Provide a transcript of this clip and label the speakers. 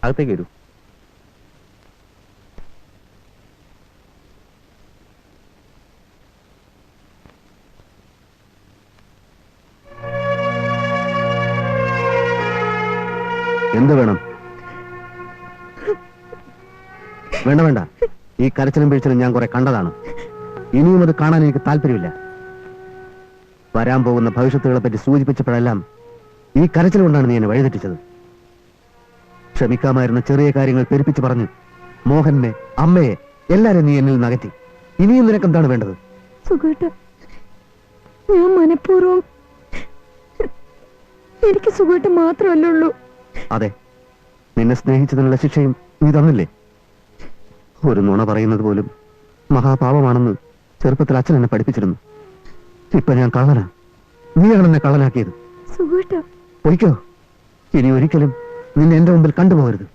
Speaker 1: അകത്തേക്ക് വരൂ. എന്ത് വേണം? വേണ്ട വേണ്ട, ഈ കരച്ചിലും വീഴ്ചലും ഞാൻ കുറെ കണ്ടതാണ്. ഇനിയും അത് കാണാൻ എനിക്ക് താല്പര്യമില്ല. വരാൻ പോകുന്ന ഭവിഷ്യത്തുകളെ പറ്റി സൂചിപ്പിച്ചപ്പോഴെല്ലാം ഈ കരച്ചിൽ കൊണ്ടാണ് നീ എന്നെ വഴിതെറ്റിച്ചത്. ക്ഷമിക്കാമായിരുന്ന ചെറിയ കാര്യങ്ങൾ പെരുപ്പിച്ച് പറഞ്ഞു മോഹനെ, അമ്മയെ എല്ലാരും നീ എന്നിൽ നകറ്റി. ഇനിയും നിനക്കെന്താണ് വേണ്ടത്?
Speaker 2: ഞാൻ മനഃപൂർവ്വം, എനിക്ക് സുഖമായിട്ട് മാത്രമല്ലേ ഉള്ളൂ.
Speaker 1: അതെ, നിന്നെ സ്നേഹിച്ചതിനുള്ള ശിക്ഷയും നീ തന്നില്ലേ? ഒരു നുണ പറയുന്നത് പോലും മഹാപാപമാണെന്ന് ചെറുപ്പത്തിൽ അച്ഛൻ എന്നെ പഠിപ്പിച്ചിരുന്നു. ഇപ്പൊ ഞാൻ കള്ളനാ. നീയാണ് എന്നെ കള്ളനാക്കിയത്. പൊയ്ക്കോ, ഇനി ഒരിക്കലും നിന്നെ എന്റെ മുമ്പിൽ കണ്ടുപോകരുത്.